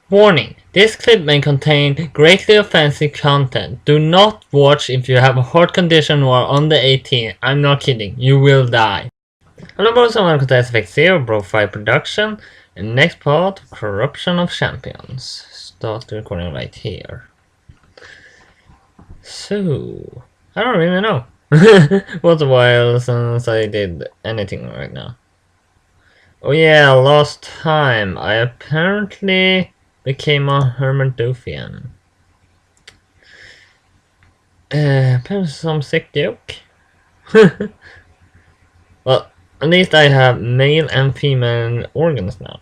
Warning: this clip may contain greatly offensive content. Do not watch if you have a heart condition or are under 18. I'm not kidding, you will die. Hello boys and welcome to SFX0 BroFive production. And next part, Corruption of Champions. Start the recording right here. So, I don't really know. What's a while since I did anything right now. Oh yeah, last time I apparently became a Hermodothian. Perhaps some sick joke. Well, at least I have male and female organs now.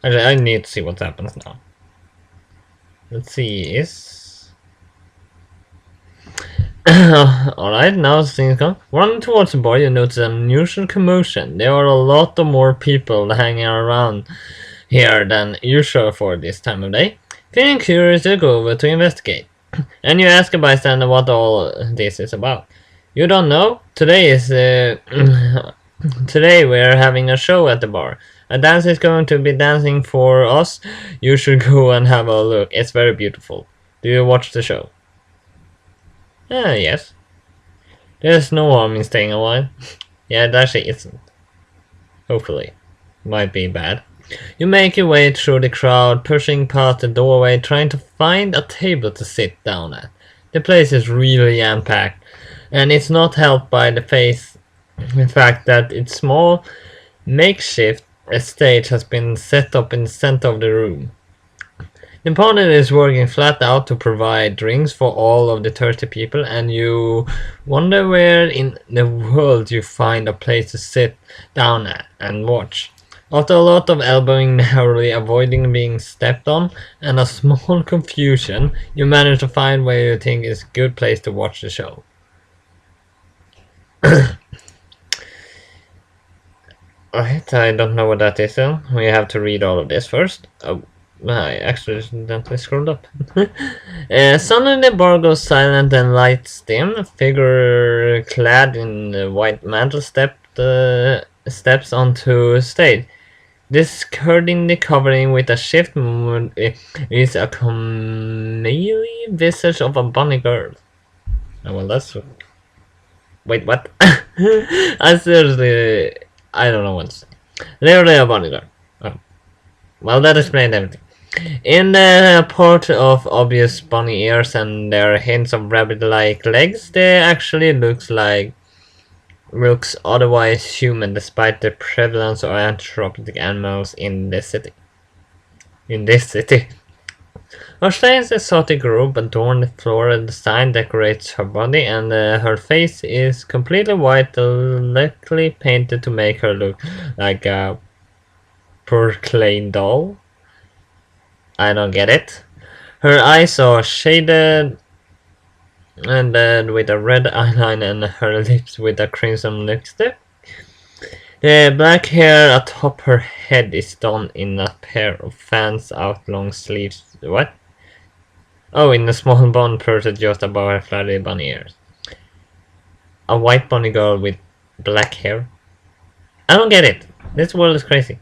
Actually, I need to see what happens now. Let's see, is... Alright, now things come. Running towards the bar, you notice an unusual commotion. There are a lot of more people hanging around here than usual for this time of day. Feeling curious, you go over to investigate. And you ask a bystander what all this is about. You don't know? Today is... Today we're having a show at the bar. A dancer is going to be dancing for us. You should go and have a look. It's very beautiful. Do you watch the show? Yes. There's no harm in staying a while. Yeah, it actually isn't. Hopefully. Might be bad. You make your way through the crowd, pushing past the doorway, trying to find a table to sit down at. The place is really jam-packed, and it's not helped by the fact that its small, makeshift stage has been set up in the center of the room. The opponent is working flat out to provide drinks for all of the thirsty people, and you wonder where in the world you find a place to sit down at and watch. After a lot of elbowing, narrowly avoiding being stepped on, and a small confusion, you manage to find where you think is a good place to watch the show. Alright, I don't know what that is then. We have to read all of this first. Oh, I accidentally scrolled up. Suddenly the bar goes silent and lights dim. A figure clad in white mantle steps onto stage. This skirting the covering with a shift movement is a chameleon visage of a bunny girl. Oh, well, that's... Wait, what? I seriously... I don't know what to say. Literally a bunny girl. Oh. Well, that explained everything. In the part of obvious bunny ears and their hints of rabbit-like legs, they actually looks otherwise human despite the prevalence of anthropomorphic animals in this city. A strange exotic robe adorned with floral design decorates her body, and her face is completely white, luckily painted to make her look like a porcelain doll. I don't get it. Her eyes are shaded and with a red eyeliner, and her lips with a crimson lipstick. The black hair atop her head is done in a pair of fans out long sleeves. What? Oh, in a small bun perched just above her flabby bunny ears. A white bunny girl with black hair? I don't get it. This world is crazy.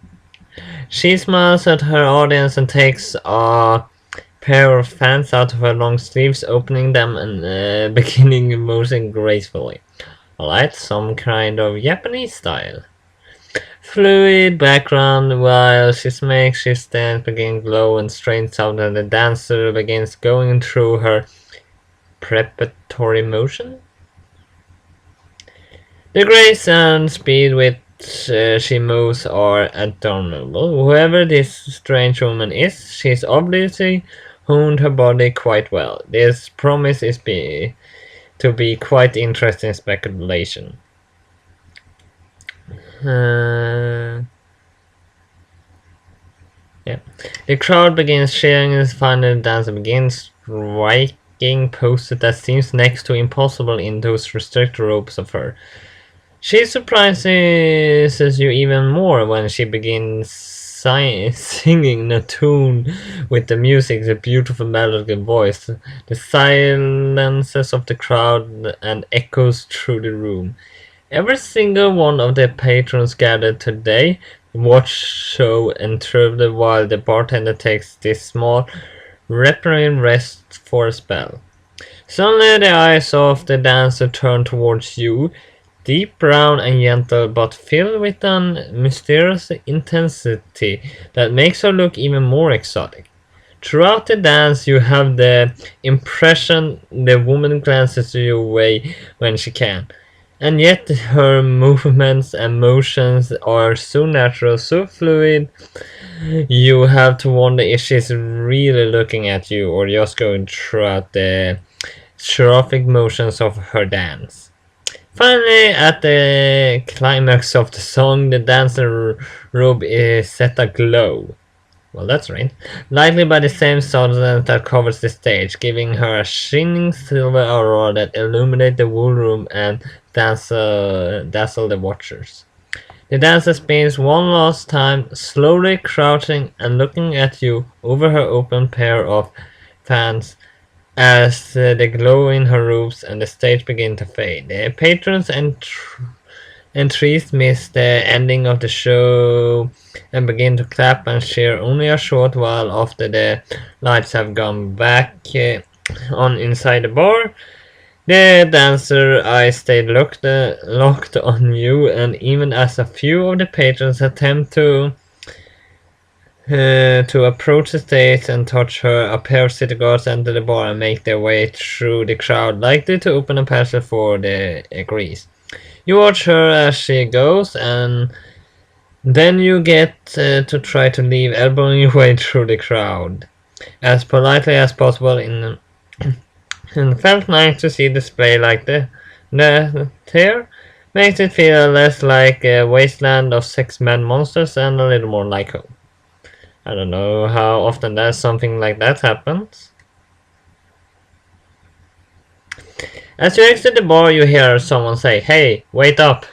She smiles at her audience and takes a pair of fans out of her long sleeves, opening them and beginning motion gracefully. Alright, some kind of Japanese style. Fluid background while she makes her stance begin glow and strains out, and the dancer begins going through her preparatory motion. The grace and speed with she moves are adorable. Whoever this strange woman is, she's obviously honed her body quite well. This promise is to be quite interesting speculation. Yeah. The crowd begins cheering as finally the dancer begins striking poses that seems next to impossible in those restricted ropes of her. She surprises you even more when she begins singing a tune with the music, the beautiful melodic voice. The silences of the crowd and echoes through the room. Every single one of the patrons gathered today watch show enthralled while the bartender takes this small, repairing rest for a spell. Suddenly the eyes of the dancer turn towards you, deep brown and gentle, but filled with an mysterious intensity that makes her look even more exotic. Throughout the dance, you have the impression the woman glances your way when she can, and yet her movements and motions are so natural, so fluid, you have to wonder if she's really looking at you or just going throughout the choreographic motions of her dance. Finally, at the climax of the song, the dancer robe is set aglow. Well, that's right. Lightly by the same substance that covers the stage, giving her a shining silver aurora that illuminates the whole room and dazzle the watchers. The dancer spins one last time, slowly crouching and looking at you over her open pair of fans as the glow in her roofs and the stage begin to fade. The patrons and trees miss the ending of the show and begin to clap and cheer only a short while after the lights have gone back on inside the bar. The dancer eyes stayed locked on you, and even as a few of the patrons attempt to approach the stage and touch her, a pair of city guards enter the bar and make their way through the crowd, likely to open a passage for the grease. You watch her as she goes, and then you get to try to leave, elbowing your way through the crowd as politely as possible. And felt nice to see display like the here. Makes it feel less like a wasteland of six-man monsters and a little more like home. I don't know how often that something like that happens. As you exit the bar, you hear someone say, "Hey, wait up!"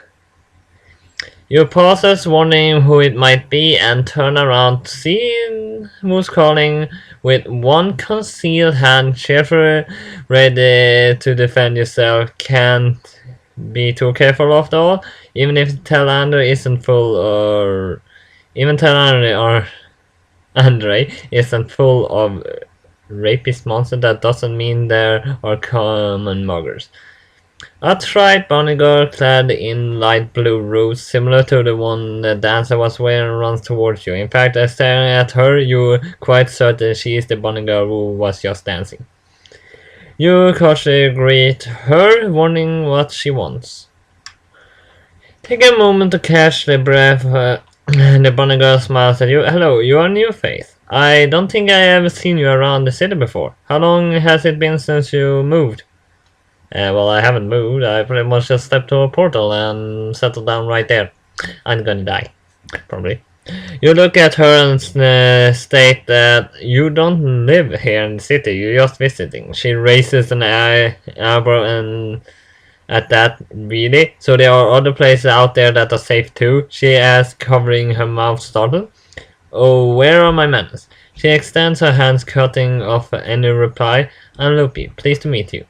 You pauses, wondering who it might be, and turn around to see who's calling with one concealed hand, cheerfully ready to defend yourself. Can't be too careful after all, even if Talander isn't full, or even Talander or Andre isn't full of rapist monsters. That doesn't mean there are common muggers. A tried bunny girl clad in light blue robes similar to the one the dancer was wearing runs towards you. In fact, as staring at her, you're quite certain she is the bunny girl who was just dancing. You cautiously greet her, wondering what she wants. Take a moment to catch the breath. The bunny girl smiles at you. "Hello, you are a new face. I don't think I ever seen you around the city before. How long has it been since you moved?" Well, I haven't moved. I pretty much just stepped to a portal and settled down right there. I'm gonna die. Probably. You look at her and state that you don't live here in the city, you're just visiting. She raises an eyebrow and at that, "Really? So there are other places out there that are safe too?" she asks, covering her mouth startled. "Oh, where are my manners?" She extends her hands, cutting off any reply. "I'm Loppe, pleased to meet you."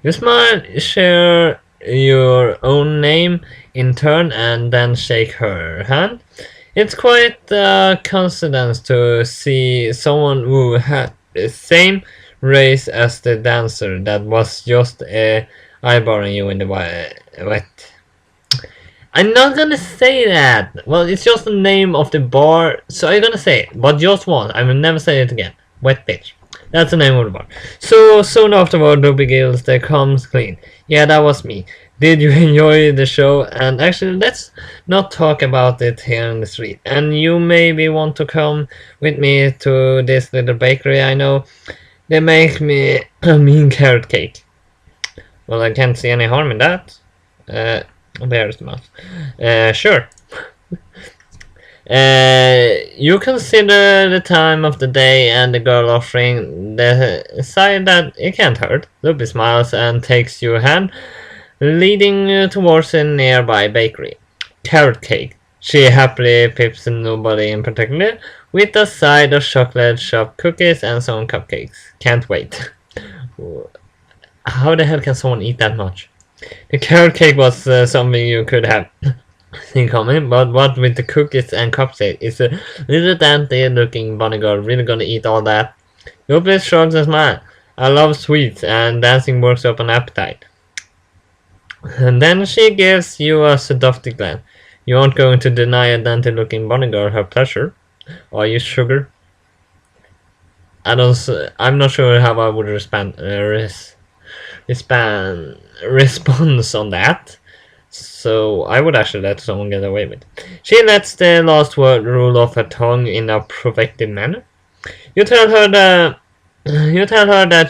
You smile, share your own name in turn, and then shake her hand. It's quite a coincidence to see someone who had the same race as the dancer that was just eyeballing you in the wet. I'm not gonna say that. Well, it's just the name of the bar, so I'm gonna say it, but just once. I will never say it again. Wet bitch. That's the name of the bar. So soon afterward, Ruby Gills there comes clean. "Yeah, that was me. Did you enjoy the show? And actually, let's not talk about it here in the street. And you maybe want to come with me to this little bakery I know. They make me a mean carrot cake." Well, I can't see any harm in that. There's the mouse. Sure. You consider the time of the day and the girl offering, decide that it can't hurt. Ruby smiles and takes your hand, leading you towards a nearby bakery. "Carrot cake," she happily pips nobody in particular, "with a side of chocolate chip cookies and some cupcakes. Can't wait." How the hell can someone eat that much? The carrot cake was something you could have thing coming, but what with the cookies and cupcakes, is a little dainty looking bunny girl really gonna eat all that? Loppe shrugs and smiles. I love sweets, and dancing works up an appetite. And then she gives you a seductive glance. You aren't going to deny a dainty looking bunny girl her pleasure, are you, sugar? I'm not sure how I would respond on that. So I would actually let someone get away with it. She lets the last word roll off her tongue in a provocative manner. You tell her that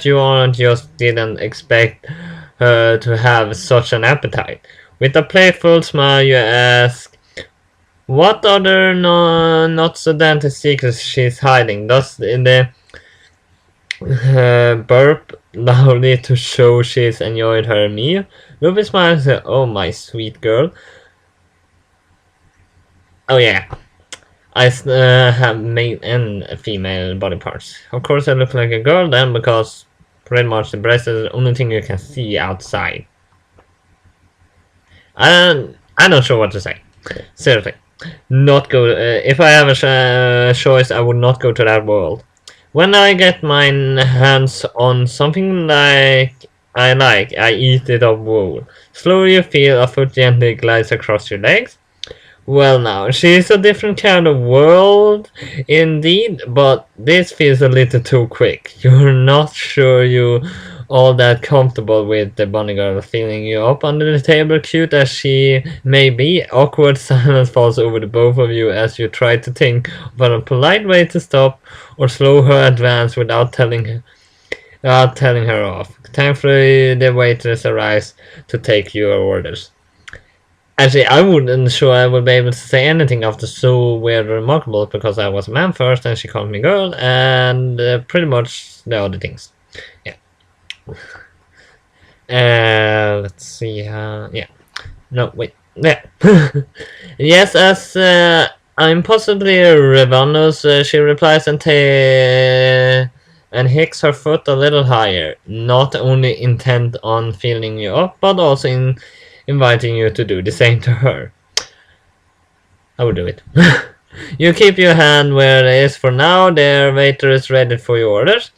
you just didn't expect her to have such an appetite. With a playful smile, you ask, what other not so dainty secrets she's hiding? Does the burp loudly to show she's enjoyed her meal? Ruby smiles and says, oh, my sweet girl. Oh yeah, I have male and female body parts. Of course I look like a girl then, because pretty much the breast is the only thing you can see outside. I'm not sure what to say. Seriously. Not go. If I have a choice, I would not go to that world. When I get my hands on something I eat it up whole. Slowly you feel a foot gently glides across your legs. Well now, she's a different kind of world, indeed, but this feels a little too quick. You're not sure you all that comfortable with the bunny girl feeling you up under the table, cute as she may be. Awkward silence falls over the both of you as you try to think of a polite way to stop or slow her advance without telling her off. Thankfully, the waitress arrives to take your orders. Actually, I wasn't sure I would be able to say anything after so weird remarkable, because I was a man first and she called me girl, and pretty much the other things. Yeah. Let's see. Yeah. No, wait. Yeah. Yes, as I'm possibly ravenous, she replies and hicks her foot a little higher, not only intent on filling you up, but also inviting you to do the same to her. I will do it. You keep your hand where it is for now. The waiter is ready for your orders.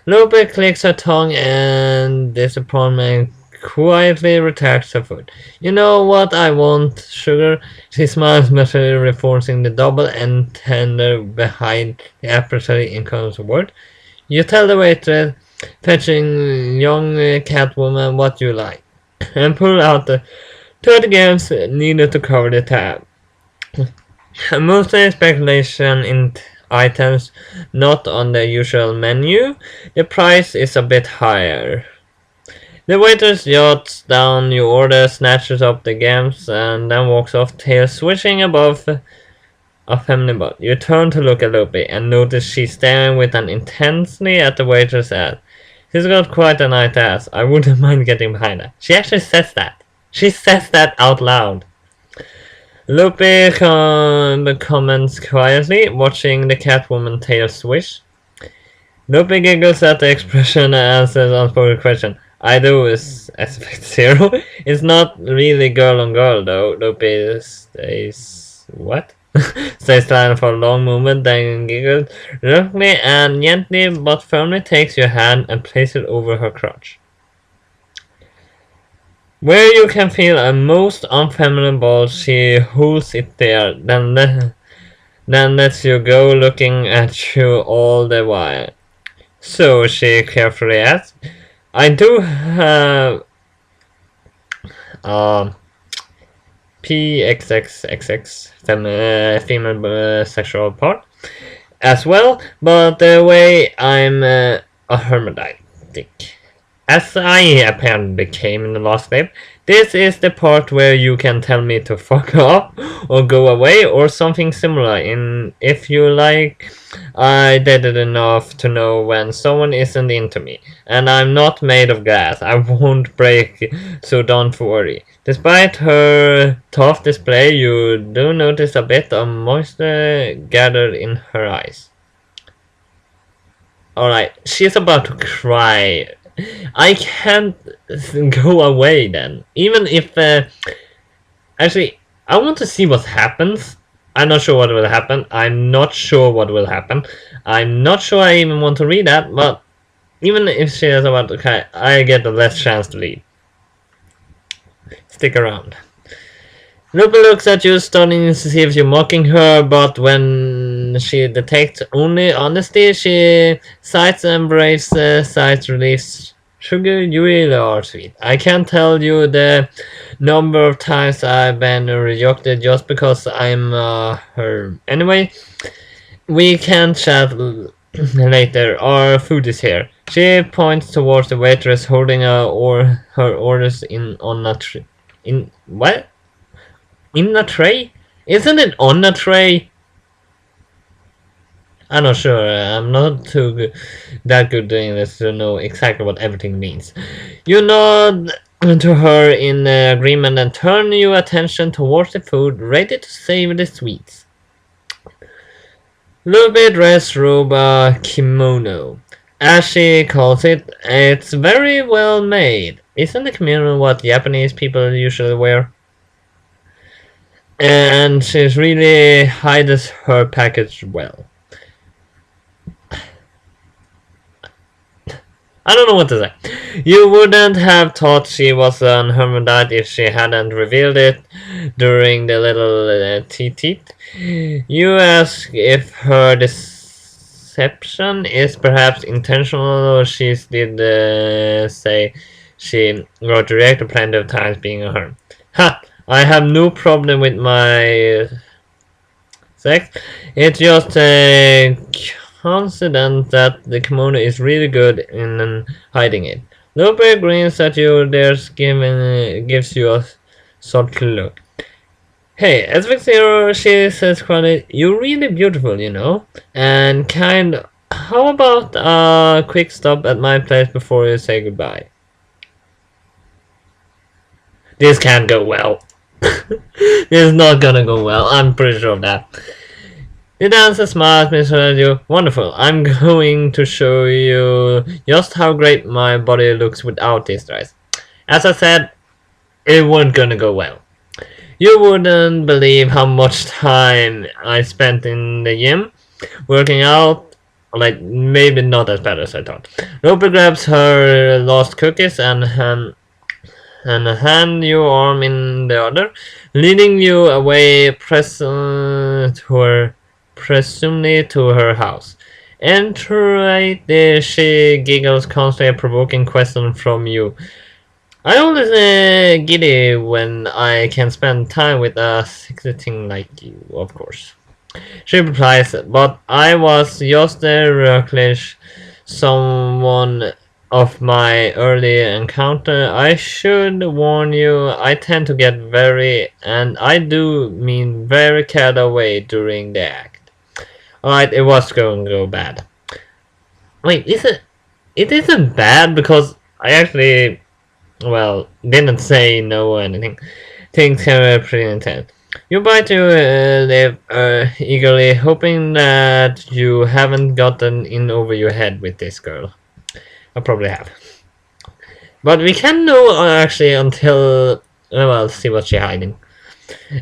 Loppe clicks her tongue and disappointment quietly retracts her foot. You know what I want, sugar? She smiles, mentally reinforcing the double entendre behind the appropriately inconsequent word. You tell the waitress, fetching young catwoman, what you like, and pull out the 30 grams needed to cover the tab. Mostly speculation in items not on the usual menu. The price is a bit higher. The waiter jots down your order, snatches up the gams, and then walks off, tail swishing above a feminine butt. You turn to look at Loppe and notice she's staring with an intensely at the waitress ass. She's got quite a nice ass. I wouldn't mind getting behind her. She actually says that. She says that out loud. Loppe comments quietly, watching the Catwoman tail swish. Loppe giggles at the expression and answers unspoken question. I do is aspect 0. It's not really girl on girl though. Loppe stays what? Stays silent for a long moment, then giggles reluctantly and gently but firmly takes your hand and places it over her crotch, where you can feel a most unfeminine ball. She holds it there, then lets you go, looking at you all the while. So she carefully asks, I do have PXXXX female sexual part as well, but the way I'm a hermaphroditic, as I apparently became in the last clip. This is the part where you can tell me to fuck off or go away or something similar. If you like, I did it enough to know when someone isn't into me, and I'm not made of glass. I won't break, so don't worry. Despite her tough display, you do notice a bit of moisture gathered in her eyes. Alright, she's about to cry. I can't go away then. Even if actually, I want to see what happens. I'm not sure what will happen. I'm not sure what will happen. I'm not sure I even want to read that, but even if she is about to cry, I get the less chance to leave. Stick around. Lupe looks at you, starting to see if you're mocking her, but when she detects only honesty, she sighs and sighs reliefs. Sugar, you really are sweet. I can't tell you the number of times I've been rejected just because I'm her. Anyway, we can chat later. Our food is here. She points towards the waitress holding her orders in on a tray. In what? In a tray? Isn't it on a tray? I'm not sure. I'm not too good, that good doing this to know exactly what everything means. You nod to her in agreement and turn your attention towards the food, ready to savor the sweets. Lupe dress robe kimono. As she calls it, it's very well made. Isn't the kimono what Japanese people usually wear? And she's really hides her package well. I don't know what to say. You wouldn't have thought she was an hermaphrodite if she hadn't revealed it during the little teat. You ask if her deception is perhaps intentional, or she did say she wrote direct plenty of times being a herm. Ha! I have no problem with my sex. It's just a coincidence that the kimono is really good in hiding it. Lupe grins at you. There's gives you a subtle look. Hey, X0, she says quietly, you're really beautiful, you know. And how about a quick stop at my place before you say goodbye? This can't go well. This is not gonna go well, I'm pretty sure of that. The dancer smiles, Mr. Radio. Wonderful. I'm going to show you just how great my body looks without these dress. As I said, it wasn't gonna go well. You wouldn't believe how much time I spent in the gym, working out. Like, maybe not as bad as I thought. Roper grabs her lost cookies and hand your arm in the other, leading you away presumably to her house. Enter there, she giggles, constantly a provoking question from you. I always giddy when I can spend time with a sexy thing like you, of course. She replies, but I was just a reckless someone of my early encounter. I should warn you, I tend to get very, and I do mean very, carried away during the act. Alright, it was going to go bad. Wait, it isn't bad because I actually, well, didn't say no or anything. Things were pretty intense. You bite your lip eagerly, hoping that you haven't gotten in over your head with this girl. I probably have. But we can't know actually until, well, see what she's hiding.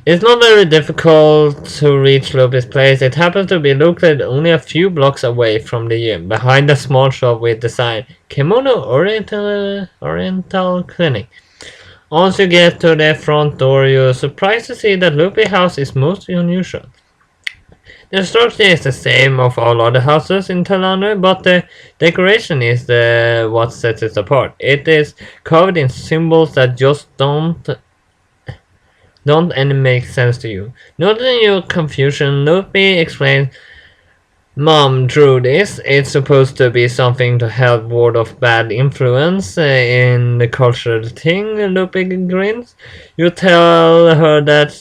It's not very difficult to reach Lope's place. It happens to be located only a few blocks away from the gym, behind a small shop with the sign Kimono Oriental Clinic. Once you get to the front door, you're surprised to see that Lope's house is most unusual. The structure is the same of all other houses in Thailand, but the decoration is what sets it apart. It is covered in symbols that just don't any make sense to you. Noting your confusion, Lope explains, Mom drew this. It's supposed to be something to help ward off bad influence in the cultural thing. Lope grins. You tell her that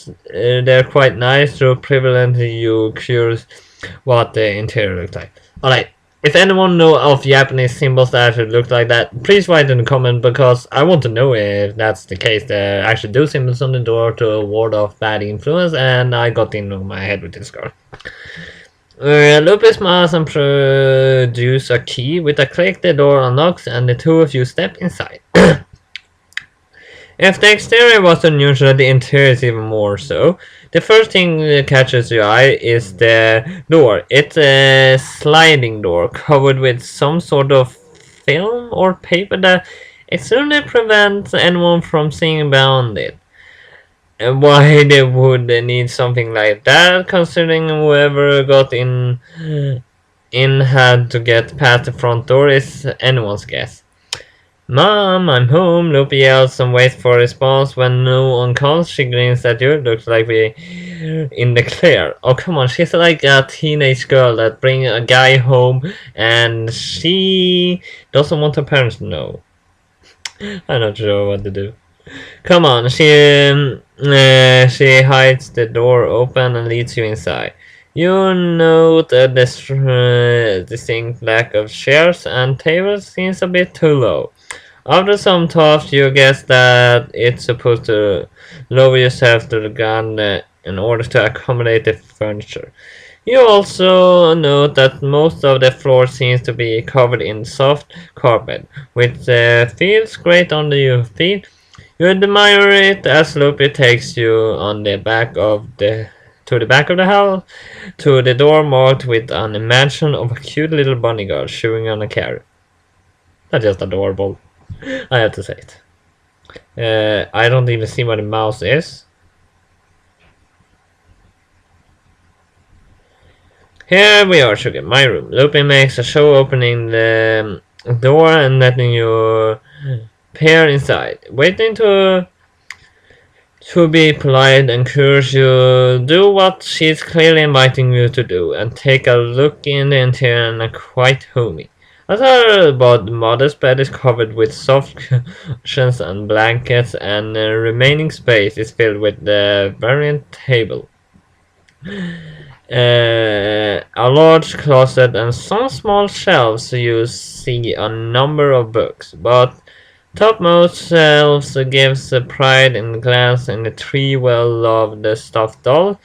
they're quite nice, so prevalent you curious what the interior looks like. Alright, if anyone know of Japanese symbols that actually look like that, please write in the comment, because I want to know if that's the case. They actually do symbols on the door to ward off bad influence, and I got in over my head with this girl. Lupe smiles and produces a key. With a click, the door unlocks and the two of you step inside. If the exterior was unusual, the interior is even more so. The first thing that catches your eye is the door. It's a sliding door covered with some sort of film or paper that extremely prevents anyone from seeing beyond it. And why they would need something like that, considering whoever got in had to get past the front door, is anyone's guess. Mom, I'm home, Loppe yells and waits for a response. When no one comes, she grins at you. Looks like we in the clear. Oh, come on, she's like a teenage girl that brings a guy home and she doesn't want her parents to know. I'm not sure what to do. Come on, she hides the door open and leads you inside. You note a distinct lack of chairs and tables seems a bit too low. After some thought, you guess that it's supposed to lower yourself to the ground in order to accommodate the furniture. You also note that most of the floor seems to be covered in soft carpet, which feels great under your feet. You admire it as Loppe takes you on the back of the to the back of the house, to the door marked with an image of a cute little bunny girl chewing on a carrot. That's just adorable. I have to say it. I don't even see what a mouse is. Here we are, Sugar, my room. Loppe makes a show opening the door and letting you peer inside. Waiting to be polite and curious, you do what she's clearly inviting you to do and take a look in the interior and are quite homey. As her modest bed is covered with soft cushions and blankets, and the remaining space is filled with the variant table, a large closet, and some small shelves. You see a number of books, but topmost shelves gives pride in glance in the three well-loved stuffed dolls.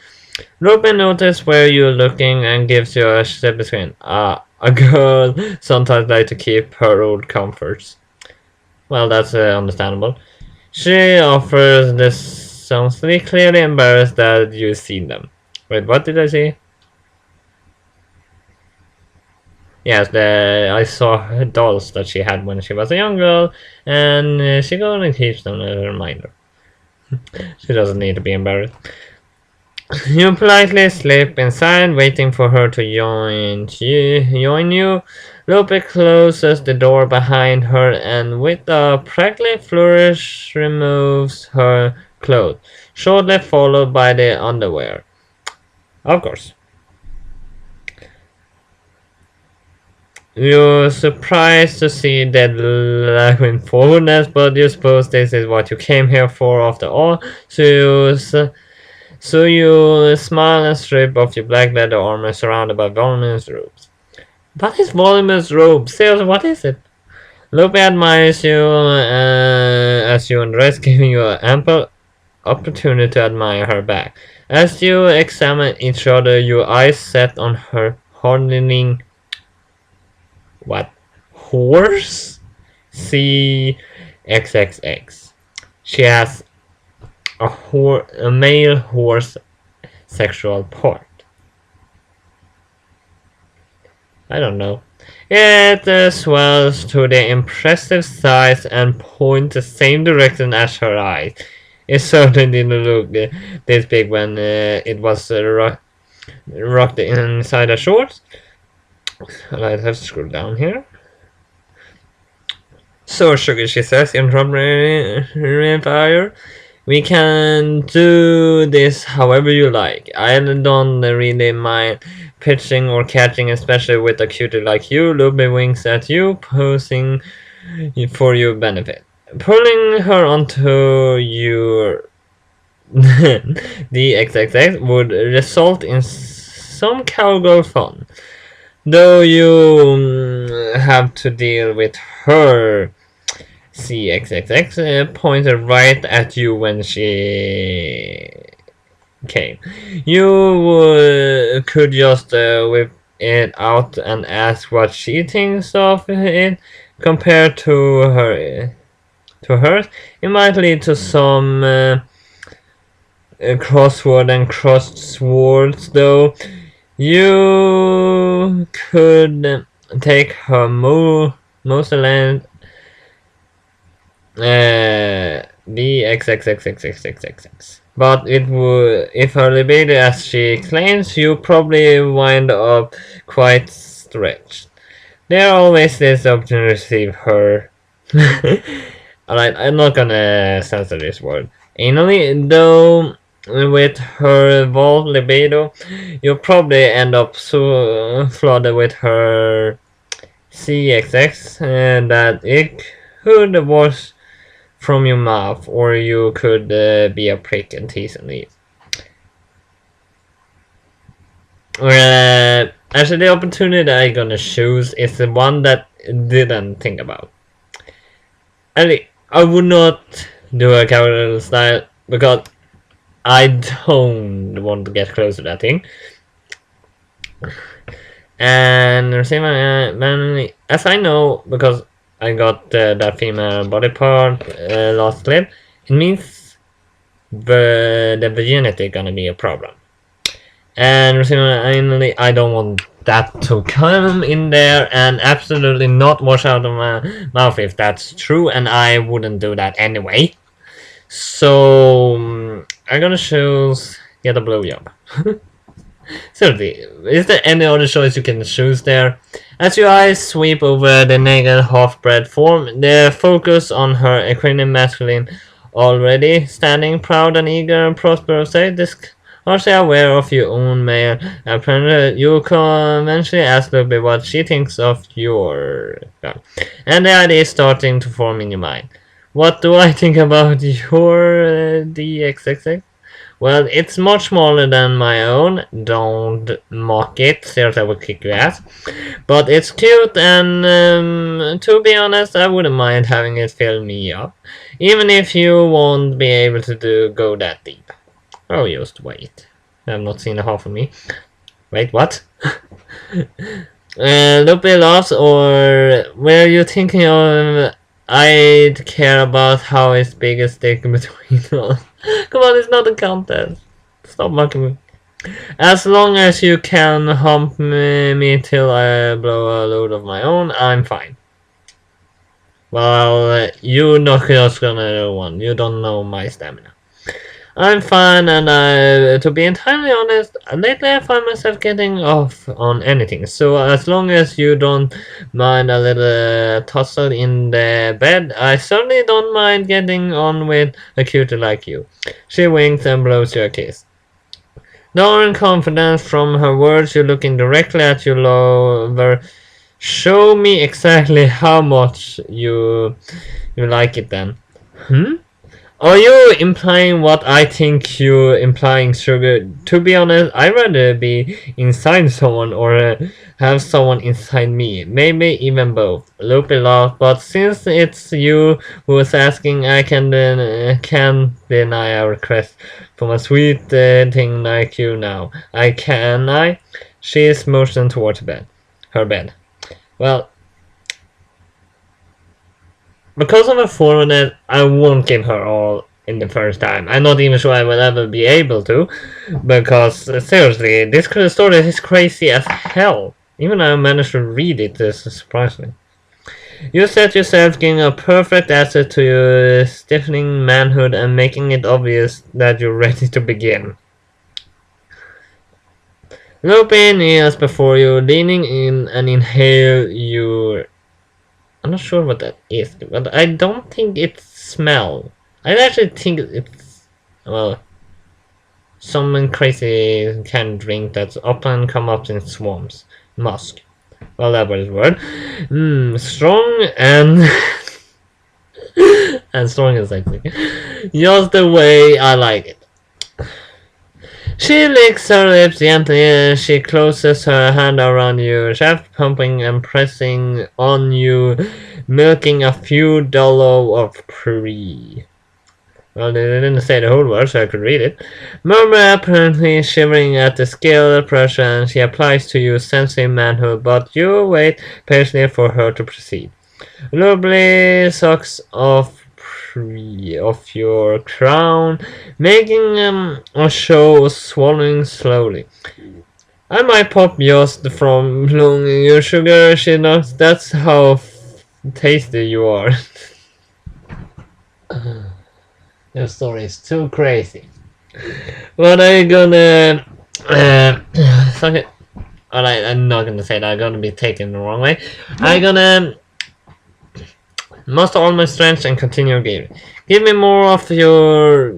Ruben notices where you're looking and gives you a step between. Ah, a girl sometimes like to keep her old comforts. Well, that's understandable. She offers this soundly, clearly embarrassed that you've seen them. Wait, what did I say? Yes, I saw her dolls that she had when she was a young girl, and she gonna keep them as a reminder. She doesn't need to be embarrassed. You politely slip inside, waiting for her to join you. Loppe closes the door behind her and with a practical flourish removes her clothes, shortly followed by the underwear. Of course. You're surprised to see that lack of forwardness, but you suppose this is what you came here for after all, so you smile and strip off your black leather armor surrounded by voluminous robes. What is voluminous robes? Seriously, what is it? Loppe admires you as you undress, giving you an ample opportunity to admire her back. As you examine each other, your eyes set on her hardening what? Horse? C XXX. She has a male horse sexual part. I don't know. It swells to the impressive size and points the same direction as her eyes. It certainly didn't look this big when it was rocked inside her shorts. I have to scroll down here. So, Sugar, she says, interrupting fire. We can do this however you like. I don't really mind pitching or catching, especially with a cutie like you. Loppe winks at you, posing for your benefit. Pulling her onto your the XXX would result in some cowgirl fun, though you have to deal with her. CXXX pointed right at you when she came. You could just whip it out and ask what she thinks of it compared to her to hers. It might lead to some crossword and crosswords, though. You could take her most land BXXXXXXXX. But it would, if her libido as she claims, you probably wind up quite stretched. There always is the option to receive her. Alright, I'm not gonna censor this word. Anally, though, with her evolved libido, you'll probably end up so flooded with her CXX that it could wash from your mouth, or you could be a prick and tease and leave. Actually, the opportunity that I'm gonna choose is the one that I didn't think about. I would not do a character style because I don't want to get close to that thing. And manually, as I know, because I got that female body part last clip, it means the virginity gonna be a problem. And finally, I don't want that to come in there and absolutely not wash out of my mouth if that's true, and I wouldn't do that anyway. So I'm gonna choose get a blowjob. Seriously, is there any other choice you can choose there? As your eyes sweep over the naked half-bred form, the focus on her equine masculine, already standing proud and eager and prosperous, also aware of your own male apprentice, you conventionally ask Loppe what she thinks of your gun. And the idea is starting to form in your mind. What do I think about your DXXX? Well, it's much smaller than my own. Don't mock it. Seriously, I will kick your ass. But it's cute, and to be honest, I wouldn't mind having it fill me up, even if you won't be able to go that deep. Oh, just wait. I've not seen a half of me. Wait, what? Loppe laughs, or were you thinking of I'd care about how his biggest stick between us? Come on, it's not a contest. Stop mocking me. As long as you can hump me till I blow a load of my own, I'm fine. Well, you're not just gonna do one. You don't know my stamina. I'm fine, and to be entirely honest, lately I find myself getting off on anything. So as long as you don't mind a little tussle in the bed, I certainly don't mind getting on with a cutie like you. She winks and blows you a kiss. Knowing confidence from her words, you're looking directly at your lover. Show me exactly how much you like it then. Are you implying what I think you're implying, Sugar? To be honest, I'd rather be inside someone or have someone inside me. Maybe even both. Loppe laughed, but since it's you who's asking, I can't deny a request from a sweet thing like you now. Can I? She's motioned towards her bed. Well, because of her forwardness, I won't give her all in the first time. I'm not even sure I will ever be able to, because seriously, this story is crazy as hell. Even I managed to read it, surprisingly. You set yourself giving a perfect asset to your stiffening manhood and making it obvious that you're ready to begin. Loppe kneels before you, leaning in and inhale your... I'm not sure what that is, but I don't think it's smell. I actually think it's, well, some crazy kind of drink that's often come up in swarms. Musk. Well, that was the word. Strong and... and strong and sexy. Just the way I like it. She licks her lips gently. She closes her hand around your shaft, pumping and pressing on you, milking a few dollar of pre. Well, they didn't say the whole word, so I could read it. Murmur apparently shivering at the scale pressure, and she applies to you sensitive manhood, but you wait patiently for her to proceed. Lovely sucks off free of your crown, making a show swallowing slowly. I might pop yours from longing your sugar, she knows that's how tasty you are. Your story is too crazy. What are you gonna... Fuck Alright, I'm not gonna say that, I'm gonna be taken the wrong way. I'm gonna muster all my strength and continue gaming. Give me more of your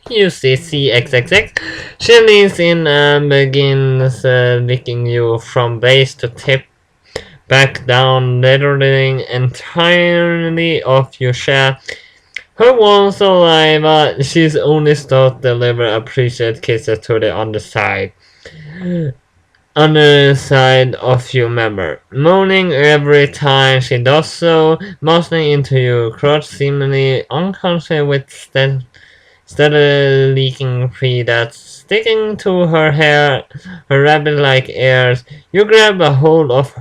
UCCXXX. She leans in and begins licking you from base to tip, back down, lettering entirely off your shaft. Her warm saliva, she's only stopped to deliver appreciated kisses to the underside of your member, moaning every time she does so, muscling into your crotch, seemingly unconscious with steadily leaking pee that's sticking to her hair, her rabbit-like ears. You grab a hold of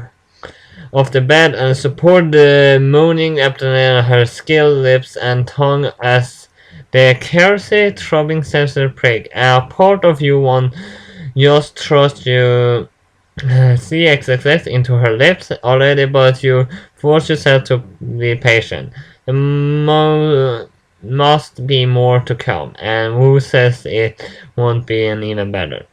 the bed and support the moaning abdomen, her skilled lips and tongue as the caressing, throbbing sensor prick. A part of you won't just trust you CXXX into her lips already, but you force yourself to be patient. There must be more to come, and who says it won't be an even better?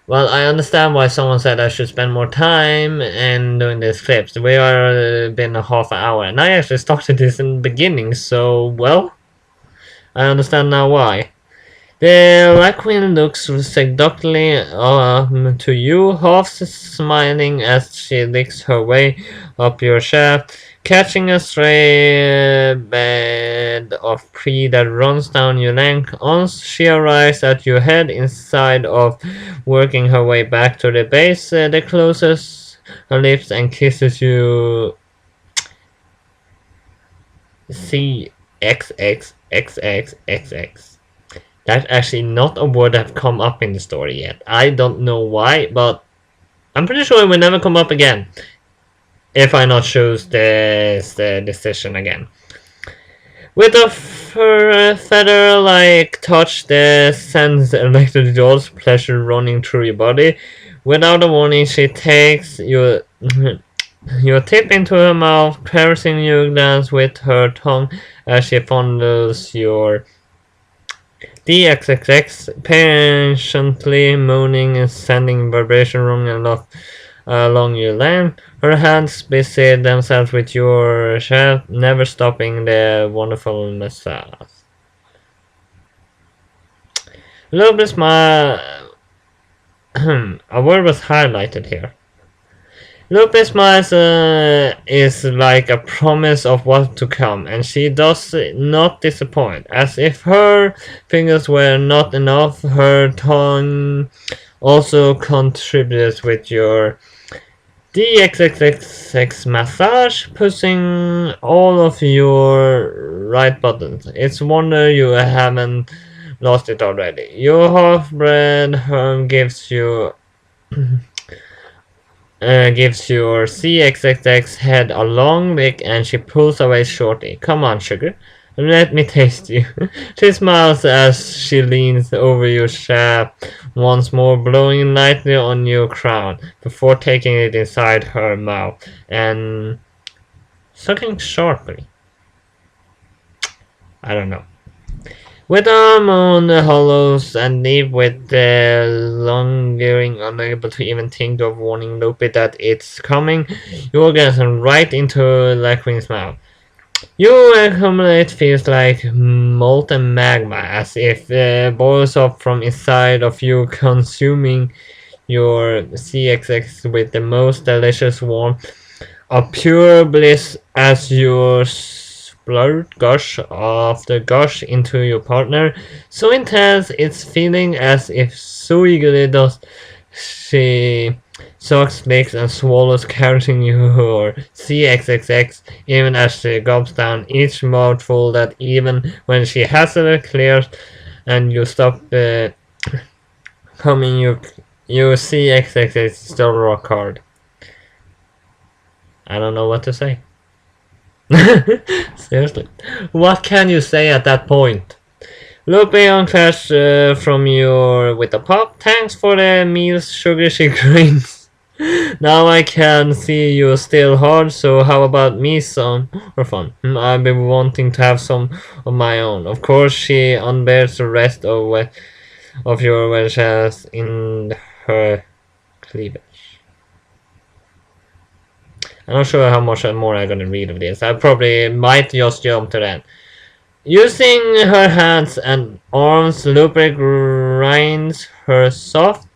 Well, I understand why someone said I should spend more time in doing these clips. We are been a half an hour, and I actually started this in the beginning, so well, I understand now why. The Rat Queen looks seductively to you, half smiling as she licks her way up your shaft, catching a stray bed of pee that runs down your length. Once she arrives at your head, inside of working her way back to the base, the closes her lips and kisses you. CXXXXX. That's actually not a word that come up in the story yet. I don't know why, but I'm pretty sure it will never come up again if I not choose this decision again. With a feather-like touch, the sends electric jolts, pleasure running through your body. Without a warning, she takes your tip into her mouth, caressing your glands with her tongue as she fondles your DXXX, patiently moaning and sending vibration along your length. Her hands busy themselves with your shaft, never stopping the wonderful massage. Loppe smile. A word was highlighted here. Loppe smiles is like a promise of what to come, and she does not disappoint. As if her fingers were not enough, her tongue also contributes with your DXXX massage, pushing all of your right buttons. It's a wonder you haven't lost it already. Your half-bred gives you gives your CXXX head a long lick, and she pulls away shortly. Come on, sugar. Let me taste you. She smiles as she leans over your shaft once more, blowing lightly on your crown before taking it inside her mouth and sucking sharply. I don't know. With arm on the hollows and deep with the lingering, unable to even think of warning Loppe that it's coming, you orgasm right into Lackwing's mouth. You accumulate feels like molten magma, as if it boils up from inside of you, consuming your CXX with the most delicious warmth of pure bliss as your splurt gush after gush into your partner, so intense it's feeling as if so eagerly does she sucks, licks and swallows, carrying your CXXX even as she gulps down each mouthful, that even when she has it clears and you stop coming, your CXXX still rock hard. I don't know what to say. Seriously. What can you say at that point? Loppe unclash from your with a pop. Thanks for the meals, sugar she grains. Now I can see you still hard, so how about me some or fun? I've been wanting to have some of my own. Of course she unbears the rest of your wedges in her cleavage. I'm not sure how much more I'm gonna read of this. I probably might just jump to that. Using her hands and arms, Lupe grinds her soft,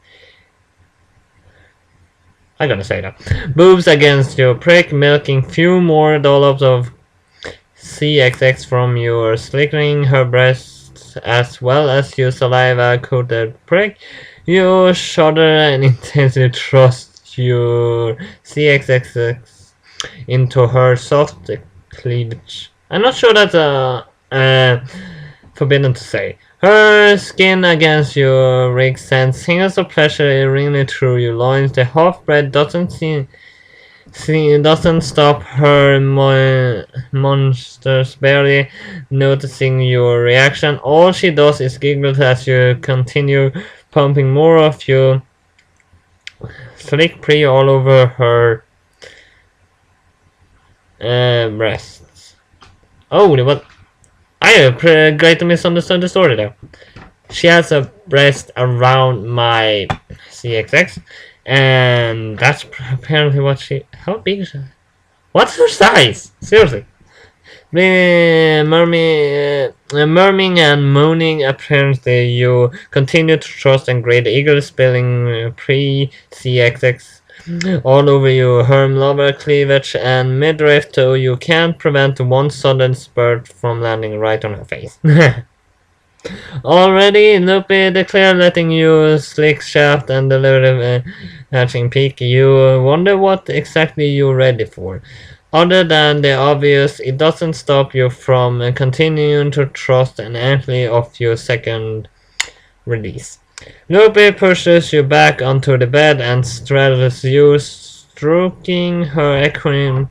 I'm gonna say that, boobs against your prick, milking few more dollops of CXX from your slicking her breasts as well as your saliva-coated prick. You shudder and intensely thrust your CXX into her soft cleavage. I'm not sure that's forbidden to say. Her skin against your rig sends tingles of pleasure ringing through your loins. The half-breed doesn't stop her monsters barely noticing your reaction. All she does is giggle as you continue pumping more of your slick pre all over her breasts. Oh, what? I have greatly misunderstood the story there. She has a breast around my CXX, and that's apparently what she. How big is she? What's her size? Seriously. Murmuring and moaning, apparently you continue to trust and grade eager spilling pre-CXX all over your herm lover cleavage and midriff, so you can't prevent one sudden spurt from landing right on her face. Already, Lupe declared letting you slick shaft and deliver hatching peak. You wonder what exactly you're ready for. Other than the obvious, it doesn't stop you from continuing to trust and amply of your second release. Lupe pushes you back onto the bed and straddles you, stroking her equine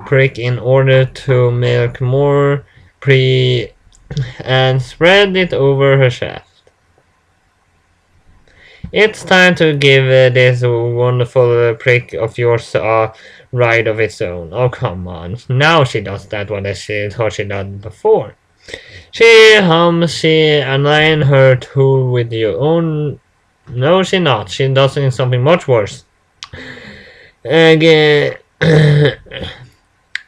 prick in order to milk more pre and spread it over her shaft. It's time to give this wonderful prick of yours a ride of its own. Oh, come on. Now she does that what she thought she done before. She hums, she align her tool with your own. No, she not. She does something much worse. Again,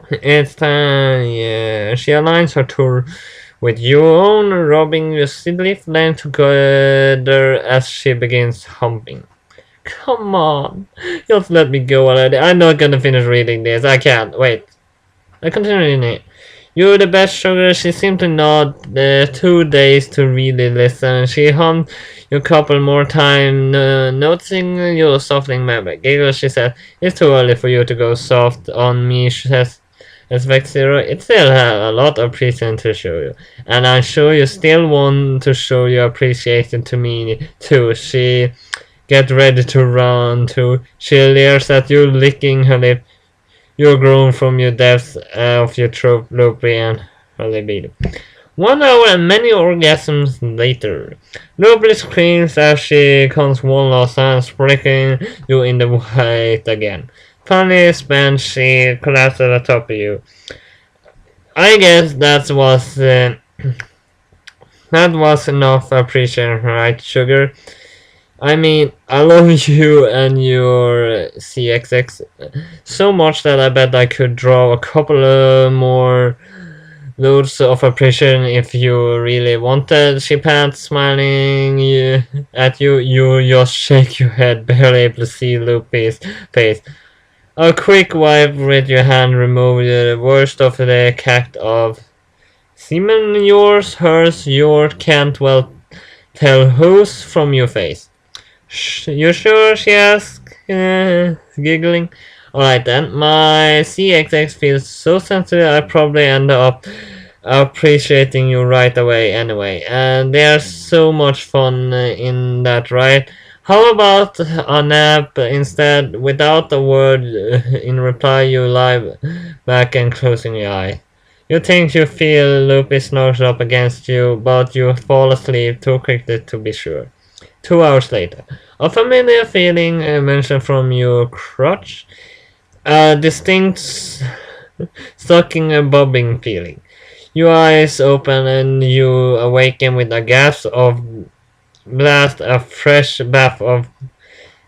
it's time. Yeah, she aligns her tool with your own, rubbing your sleeve length together as she begins humping. Come on, just let me go already. I'm not gonna finish reading this. I can't. Wait. I continue reading it. You're the best sugar. She seemed to nod 2 days to really listen. She hummed you a couple more times, noticing your softening member. Giggle, she said, it's too early for you to go soft on me, she says. Aspect 0, it still has a lot of appreciation to show you. And I'm sure you still want to show your appreciation to me too. She get ready to run too. She leers at you, licking her lip. You're grown from your depths of your throat, Lupe, and her libido. 1 hour and many orgasms later, Lupe screams as she comes one last time, sprinkling you in the white again. Finally spent, she collapsed at the top of you. I guess that was enough appreciation, right, sugar? I mean, I love you and your CXX so much that I bet I could draw a couple more loads of appreciation if you really wanted. She pants, smiling at you. You just shake your head, barely able to see Lupe's face. A quick wipe with your hand removed the worst of the cact of semen. Yours, hers, yours, can't well tell whose from your face. You sure? She asked, giggling. Alright then, my CXX feels so sensitive I probably end up appreciating you right away anyway. And there's so much fun in that, right? How about a nap instead? Without a word in reply, you lie back and closing your eye. You think you feel Loopy snuggles up against you, but you fall asleep too quickly to be sure. 2 hours later, a familiar feeling mentioned from your crotch. A distinct sucking and bobbing feeling. Your eyes open and you awaken with a gasp of blast, a fresh bath of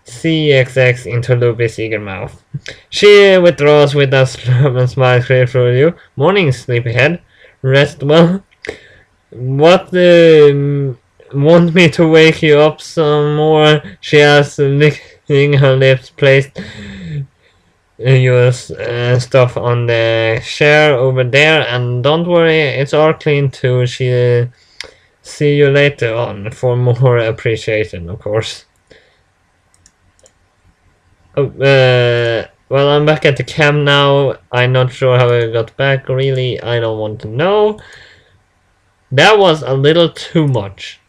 CXX into Luby's eager mouth. She withdraws with a slurp and smiles straight through you. Morning, sleepyhead. Rest well. What, want me to wake you up some more? She asks, licking her lips, placed your stuff on the chair over there, and don't worry, it's all clean too. She see you later on for more appreciation, of course. Oh, well, I'm back at the camp now. I'm not sure how I got back, really. I don't want to know. That was a little too much.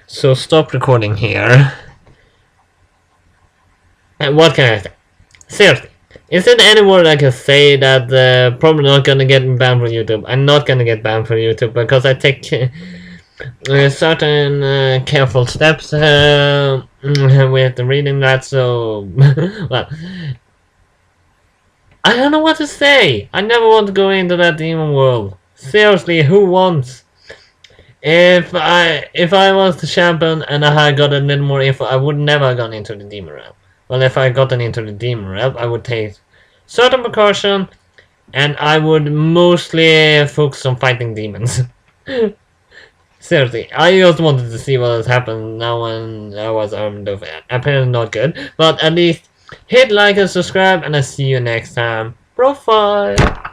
So stop recording here. And what can I say? Seriously, is there any word I can say that probably not gonna get banned from YouTube? I'm not gonna get banned from YouTube because I take certain careful steps with reading that, so well, I don't know what to say. I never want to go into that demon world. Seriously, who wants? If I was the champion and I had got a little more info, I would never have gone into the demon realm. Well, if I gotten into the demon realm, I would take certain precaution, and I would mostly focus on fighting demons. Seriously, I just wanted to see what has happened now when I was armed of it. Apparently not good, but at least hit like and subscribe, and I'll see you next time. BroFive!